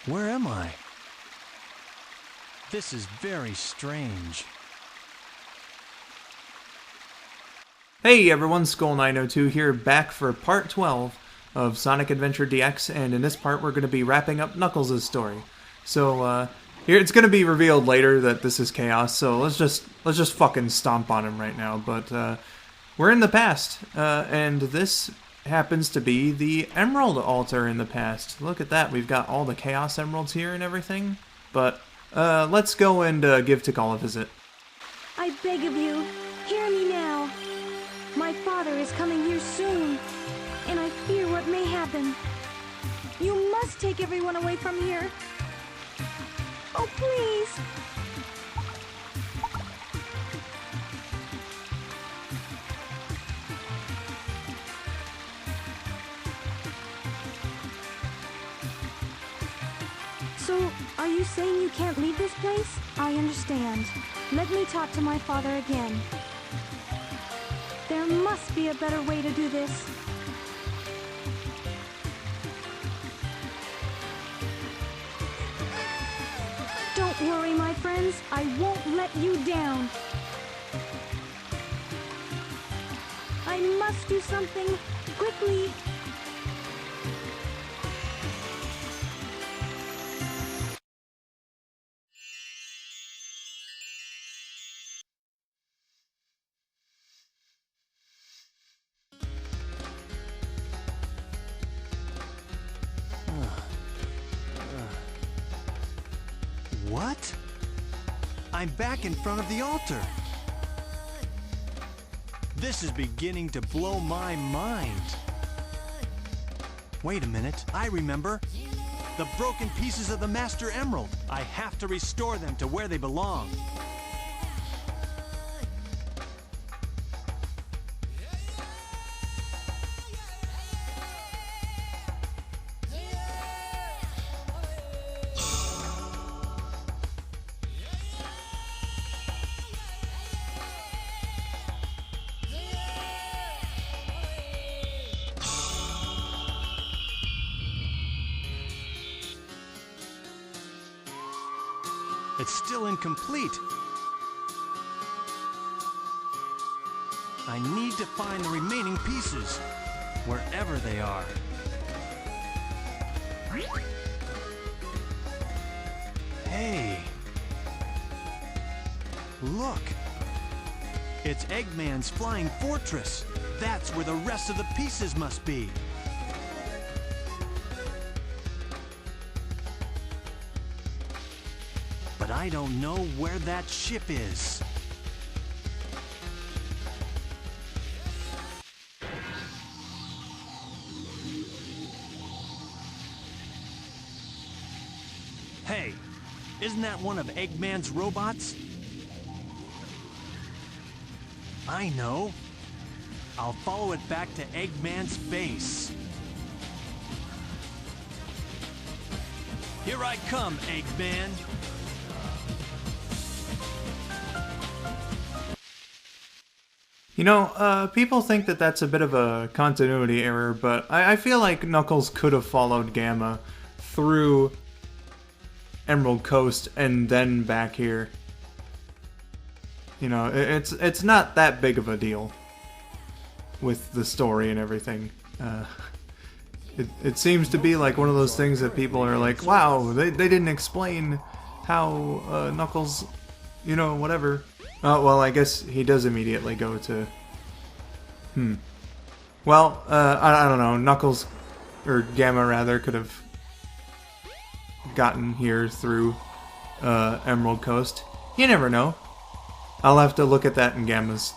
Where am I? This is very strange. Hey everyone, Skull902 here, back for part 12 of Sonic Adventure DX, and in this part we're going to be wrapping up Knuckles' story. So, here it's going to be revealed later that this is Chaos, so let's just fucking stomp on him right now, but, we're in the past, and this happens to be the Emerald Altar in the past. Look at that, we've got all the Chaos Emeralds here and everything, but, let's go and, give Tikal a visit. I beg of you, hear me now. My father is coming here soon, and I fear what may happen. You must take everyone away from here. Oh, please. So, are you saying you can't leave this place? I understand. Let me talk to my father again. There must be a better way to do this. Don't worry, my friends. I won't let you down. I must do something quickly. What? I'm back in front of the altar. This is beginning to blow my mind. Wait a minute, I remember. The broken pieces of the Master Emerald. I have to restore them to where they belong. It's still incomplete. I need to find the remaining pieces, wherever they are. Hey! Look! It's Eggman's flying fortress. That's where the rest of the pieces must be. But I don't know where that ship is. Hey, isn't that one of Eggman's robots? I know. I'll follow it back to Eggman's base. Here I come, Eggman. You know, people think that that's a bit of a continuity error, but I feel like Knuckles could have followed Gamma through Emerald Coast and then back here. You know, it's not that big of a deal with the story and everything. It seems to be like one of those things that people are like, wow, they didn't explain how Knuckles, you know, whatever. Oh, well, I guess he does immediately go to... Well, I don't know. Knuckles, or Gamma rather, could have gotten here through Emerald Coast. You never know. I'll have to look at that in Gamma's...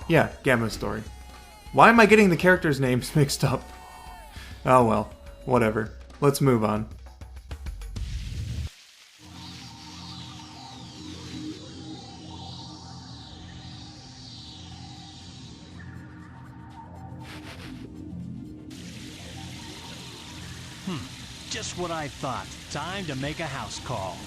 Gamma's story. Why am I getting the characters' names mixed up? Oh well, whatever. Let's move on. Just what I thought. Time to make a house call.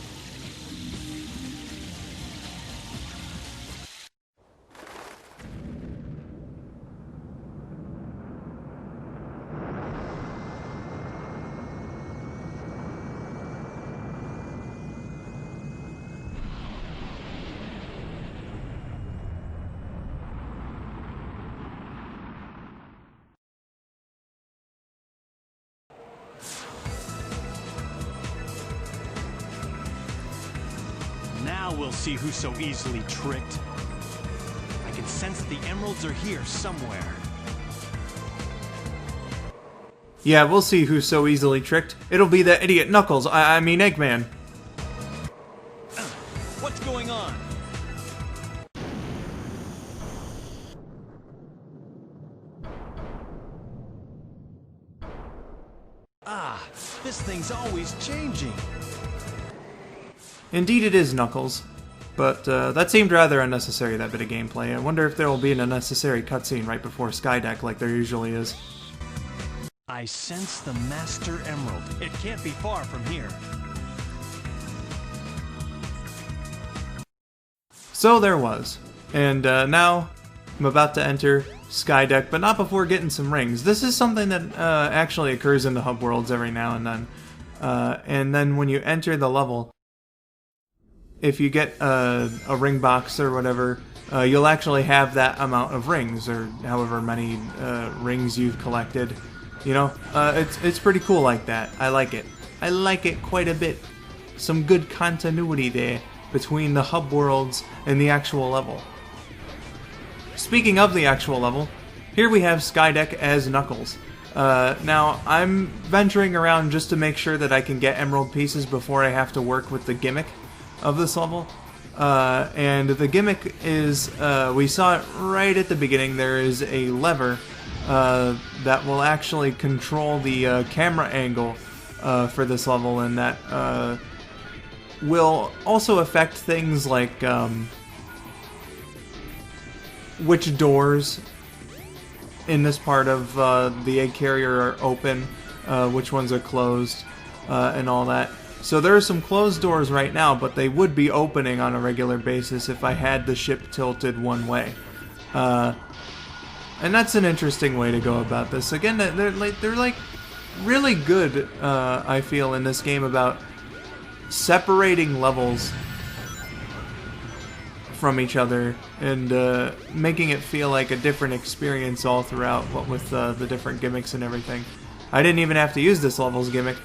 we'll see who's so easily tricked. I can sense that the emeralds are here somewhere. Yeah, we'll see who's so easily tricked. It'll be that idiot Knuckles, I mean Eggman. What's going on? Ah, this thing's always changing. Indeed it is, Knuckles. But that seemed rather unnecessary, that bit of gameplay. I wonder if there will be an unnecessary cutscene right before Skydeck like there usually is. I sense the Master Emerald. It can't be far from here. So there was. And now I'm about to enter Skydeck, but not before getting some rings. This is something that actually occurs in the hub worlds every now and then. And then when you enter the level, if you get a ring box or whatever, you'll actually have that amount of rings, or however many rings you've collected. You know, it's pretty cool like that. I like it. I like it quite a bit. Some good continuity there between the hub worlds and the actual level. Speaking of the actual level, here we have Skydeck as Knuckles. Now, I'm venturing around just to make sure that I can get emerald pieces before I have to work with the gimmick of this level. And the gimmick is, we saw it right at the beginning, there is a lever that will actually control the camera angle for this level, and that will also affect things like which doors in this part of the egg carrier are open, which ones are closed, and all that. So there are some closed doors right now, but they would be opening on a regular basis if I had the ship tilted one way. And that's an interesting way to go about this. Again, they're like really good, I feel, in this game about separating levels from each other and making it feel like a different experience all throughout, what with the different gimmicks and everything. I didn't even have to use this level's gimmick,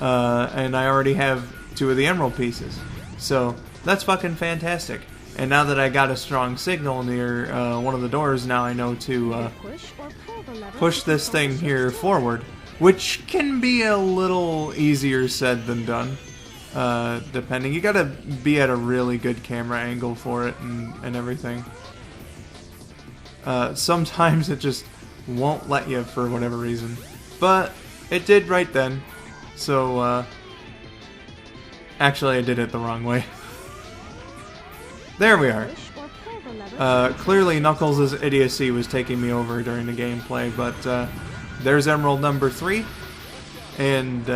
and I already have 2 of the emerald pieces. So that's fucking fantastic. And now that I got a strong signal near one of the doors, now I know to push this thing here forward, which can be a little easier said than done, depending. You gotta be at a really good camera angle for it and everything. Sometimes it just won't let you for whatever reason, but it did right then. So actually I did it the wrong way. There we are. Clearly Knuckles' idiocy was taking me over during the gameplay, but there's Emerald number 3, and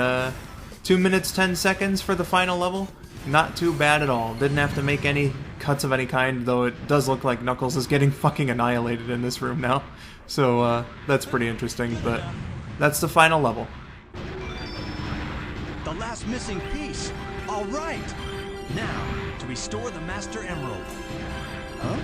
2 minutes 10 seconds for the final level. Not too bad at all. Didn't have to make any cuts of any kind, though it does look like Knuckles is getting fucking annihilated in this room now. So that's pretty interesting, but that's the final level. The last missing piece. All right. Now, to restore the Master Emerald. Huh?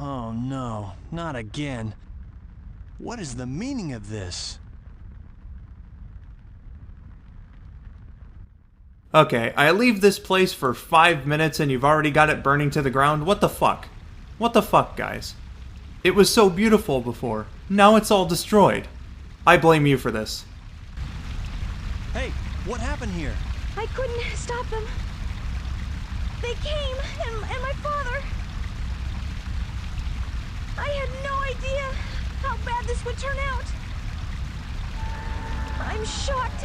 Oh no, not again. What is the meaning of this? Okay, I leave this place for 5 minutes and you've already got it burning to the ground? What the fuck? What the fuck, guys? It was so beautiful before. Now it's all destroyed. I blame you for this. Hey, what happened here? I couldn't stop them. They came, and my father... I had no idea how bad this would turn out. I'm shocked.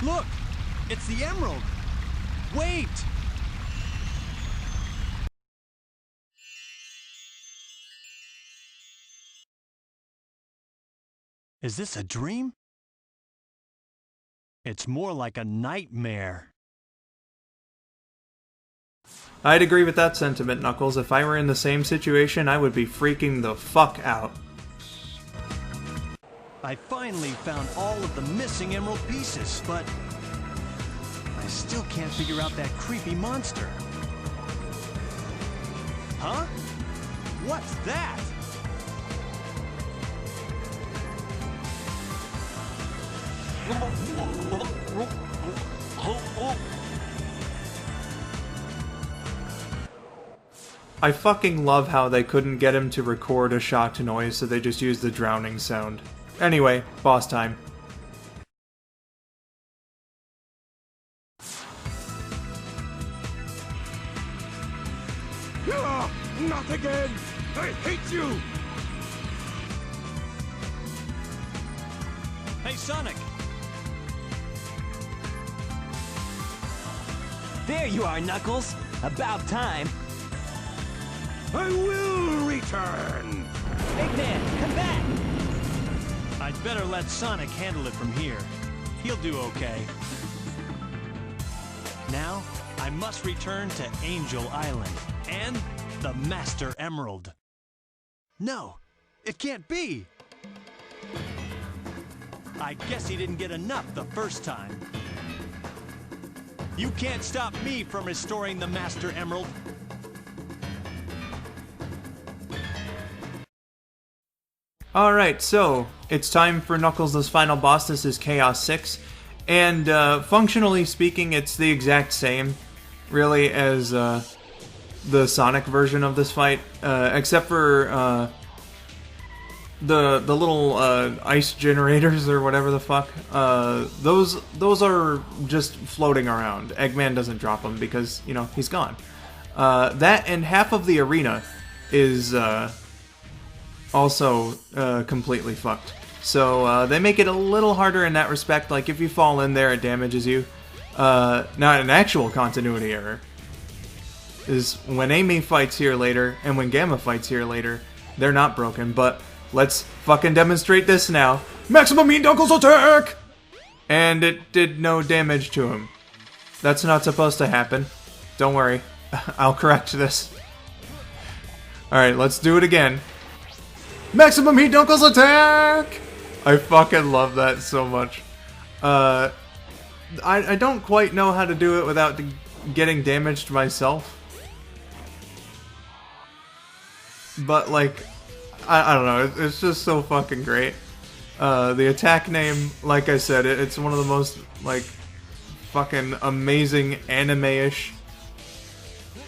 Look! It's the emerald! Wait! Is this a dream? It's more like a nightmare. I'd agree with that sentiment, Knuckles. If I were in the same situation, I would be freaking the fuck out. I finally found all of the missing emerald pieces, but Still can't figure out that creepy monster. Huh? What's that? I fucking love how they couldn't get him to record a shocked noise, so they just used the drowning sound. Anyway, boss time. Not again! I hate you! Hey, Sonic! There you are, Knuckles. About time. I will return! Eggman, come back! I'd better let Sonic handle it from here. He'll do okay. Now, I must return to Angel Island and the Master Emerald. No, it can't be! I guess he didn't get enough the first time. You can't stop me from restoring the Master Emerald. Alright, so it's time for Knuckles' final boss. This is Chaos 6. And functionally speaking, it's the exact same, really, as the Sonic version of this fight, except for the little ice generators or whatever the fuck. Those are just floating around. Eggman doesn't drop them because, you know, he's gone. That and half of the arena is also completely fucked. So they make it a little harder in that respect. Like, if you fall in there, it damages you. Not an actual continuity error. Is when Amy fights here later, and when Gamma fights here later, they're not broken, but let's fucking demonstrate this now. Maximum Mean Knuckles attack! And it did no damage to him. That's not supposed to happen. Don't worry. I'll correct this. Alright, let's do it again. Maximum Heat Knuckles attack! I fucking love that so much. I don't quite know how to do it without getting damaged myself. But, like, I don't know, it's just so fucking great. The attack name, like I said, it's one of the most, like, fucking amazing anime-ish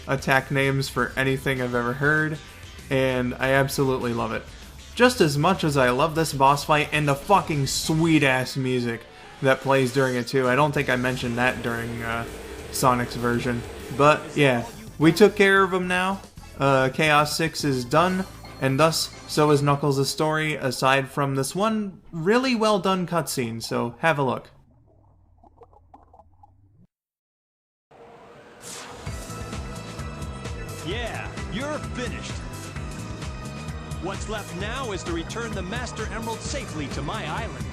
attack names for anything I've ever heard, and I absolutely love it. Just as much as I love this boss fight and the fucking sweet-ass music that plays during it, too. I don't think I mentioned that during Sonic's version. But, yeah, we took care of him now. Chaos 6 is done, and thus, so is Knuckles' story, aside from this one really well-done cutscene, so have a look. Yeah, you're finished. What's left now is to return the Master Emerald safely to my island.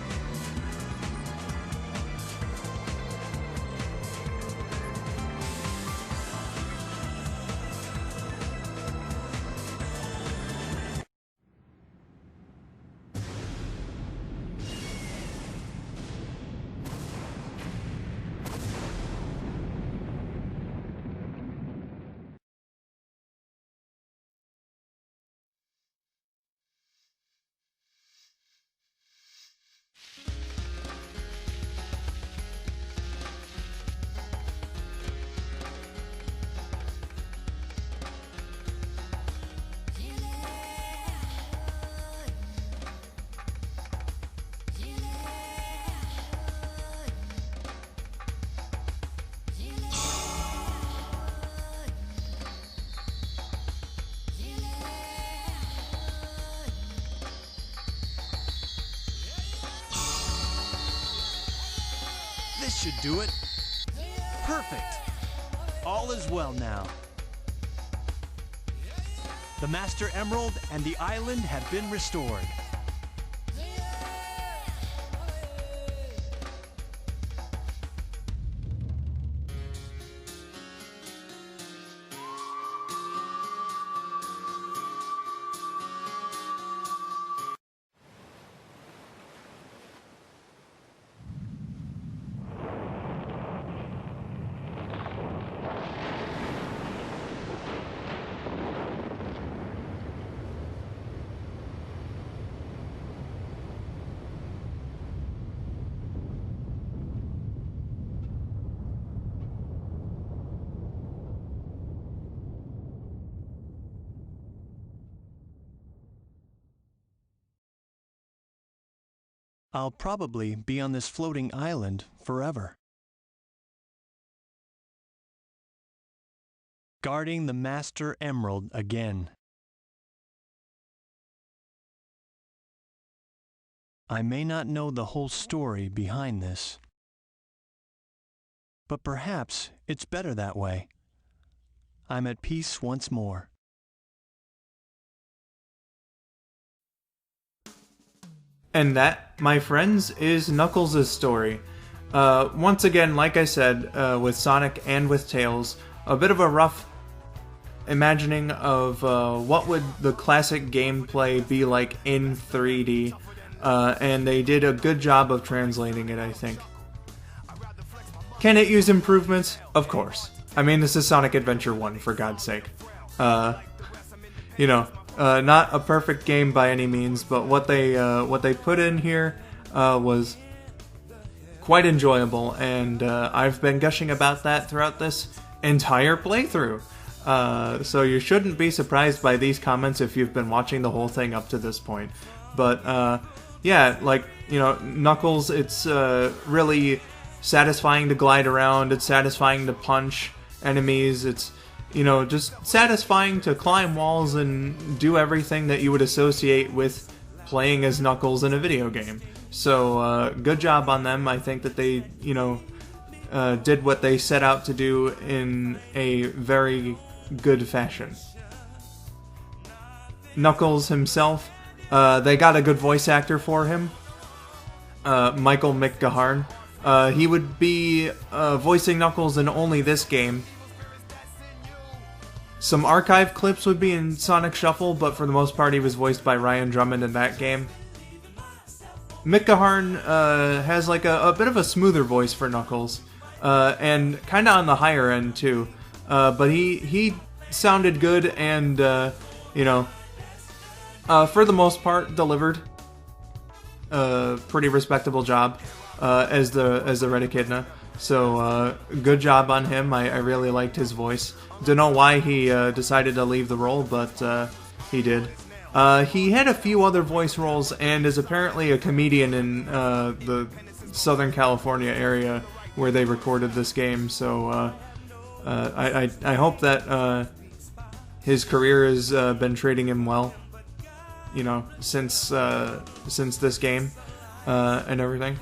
This should do it. Perfect. All is well now. The Master Emerald and the island have been restored. I'll probably be on this floating island forever, guarding the Master Emerald again. I may not know the whole story behind this, but perhaps it's better that way. I'm at peace once more. And that, my friends, is Knuckles' story. Once again, like I said, with Sonic and with Tails, a bit of a rough imagining of what would the classic gameplay be like in 3D, and they did a good job of translating it, I think. Can it use improvements? Of course. I mean, this is Sonic Adventure 1, for God's sake. Not a perfect game by any means, but what they put in here was quite enjoyable, and I've been gushing about that throughout this entire playthrough. So you shouldn't be surprised by these comments if you've been watching the whole thing up to this point. But yeah, like, Knuckles, it's really satisfying to glide around, it's satisfying to punch enemies, it's just satisfying to climb walls and do everything that you would associate with playing as Knuckles in a video game. So, good job on them. I think that they, did what they set out to do in a very good fashion. Knuckles himself, they got a good voice actor for him, Michael McGaharn. He would be voicing Knuckles in only this game. Some archive clips would be in Sonic Shuffle, but for the most part he was voiced by Ryan Drummond in that game. McGaharn has like a bit of a smoother voice for Knuckles, and kind of on the higher end too. But he sounded good and, for the most part delivered a pretty respectable job as the Red Echidna. So, good job on him. I really liked his voice. Don't know why he decided to leave the role, but he did. He had a few other voice roles and is apparently a comedian in the Southern California area where they recorded this game. So, I hope that his career has been treating him well, since this game and everything.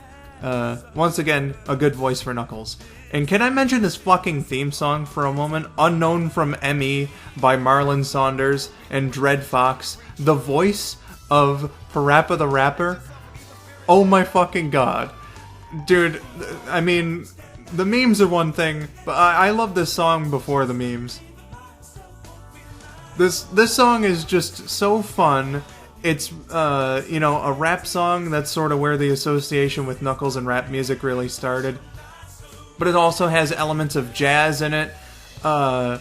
Once again, a good voice for Knuckles. And can I mention this fucking theme song for a moment? Unknown from ME by Marlon Saunders and Dread Fox. The voice of Parappa the Rapper. Oh my fucking god. Dude, I mean, the memes are one thing, but I love this song before the memes. This song is just so fun. It's, a rap song. That's sort of where the association with Knuckles and rap music really started. But it also has elements of jazz in it. The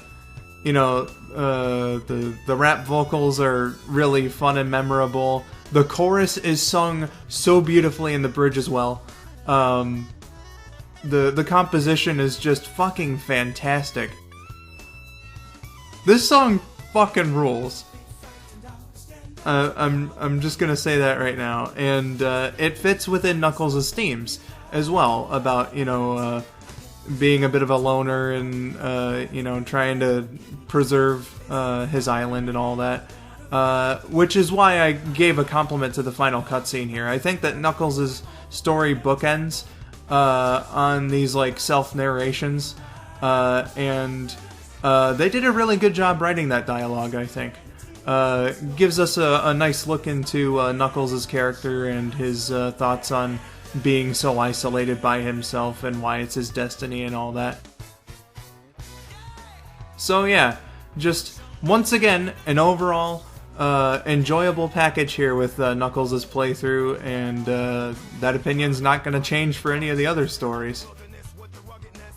rap vocals are really fun and memorable. The chorus is sung so beautifully in the bridge as well. The composition is just fucking fantastic. This song fucking rules. I'm just gonna say that right now, and it fits within Knuckles' themes as well about being a bit of a loner and trying to preserve his island and all that, which is why I gave a compliment to the final cutscene here. I think that Knuckles' story bookends on these like self-narrations, and they did a really good job writing that dialogue, I think. Gives us a nice look into Knuckles' character and his thoughts on being so isolated by himself and why it's his destiny and all that. So yeah, just once again, an overall enjoyable package here with Knuckles' playthrough, and that opinion's not going to change for any of the other stories.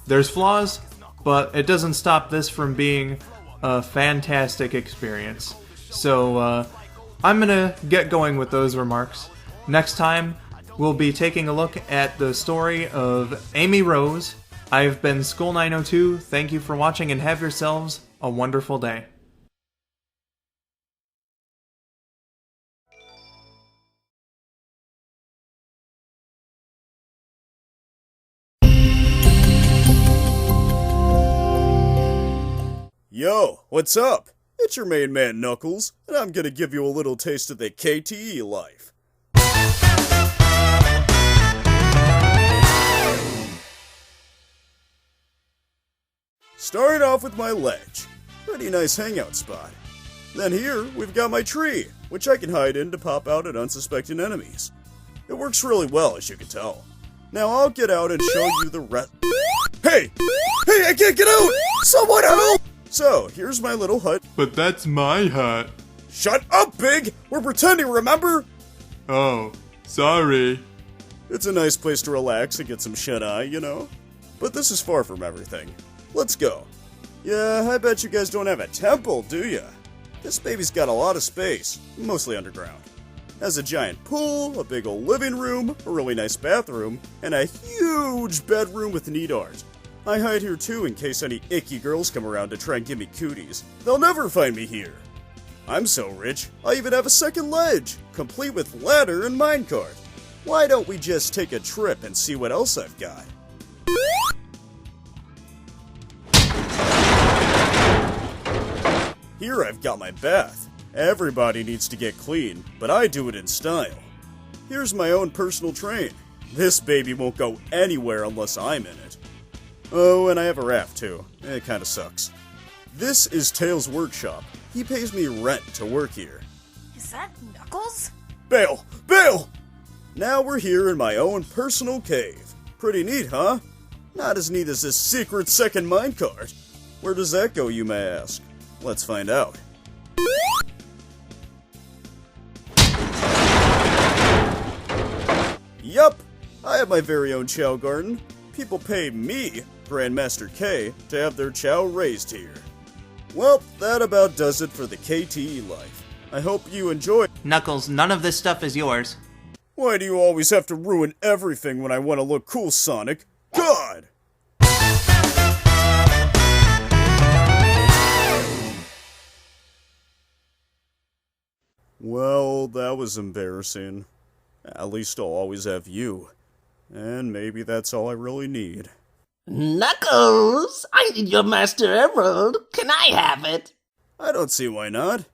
There's flaws, but it doesn't stop this from being a fantastic experience. So, I'm gonna get going with those remarks. Next time, we'll be taking a look at the story of Amy Rose. I've been Skull902, thank you for watching and have yourselves a wonderful day. Yo, what's up? It's your main man Knuckles, and I'm gonna give you a little taste of the KTE life. Starting off with my ledge. Pretty nice hangout spot. Then here, we've got my tree, which I can hide in to pop out at unsuspecting enemies. It works really well, as you can tell. Now I'll get out and show you the rest. Hey! Hey, I can't get out! Someone help! So, here's my little hut. But that's my hut. Shut up, Big! We're pretending, remember? Oh, sorry. It's a nice place to relax and get some shut-eye, you know? But this is far from everything. Let's go. Yeah, I bet you guys don't have a temple, do ya? This baby's got a lot of space, mostly underground. Has a giant pool, a big old living room, a really nice bathroom, and a huge bedroom with neat art. I hide here too in case any icky girls come around to try and give me cooties. They'll never find me here. I'm so rich, I even have a second ledge, complete with ladder and minecart. Why don't we just take a trip and see what else I've got? Here I've got my bath. Everybody needs to get clean, but I do it in style. Here's my own personal train. This baby won't go anywhere unless I'm in it. Oh, and I have a raft too. It kinda sucks. This is Tails' workshop. He pays me rent to work here. Is that Knuckles? Bail! Bail! Now we're here in my own personal cave. Pretty neat, huh? Not as neat as this secret second minecart. Where does that go, you may ask? Let's find out. Yup! I have my very own Chow garden. People pay me, Grandmaster K, to have their Chow raised here. Well, that about does it for the KTE life. I hope you enjoy. Knuckles, none of this stuff is yours. Why do you always have to ruin everything when I want to look cool, Sonic? God! Well, that was embarrassing. At least I'll always have you. And maybe that's all I really need. Knuckles! I need your Master Emerald. Can I have it? I don't see why not.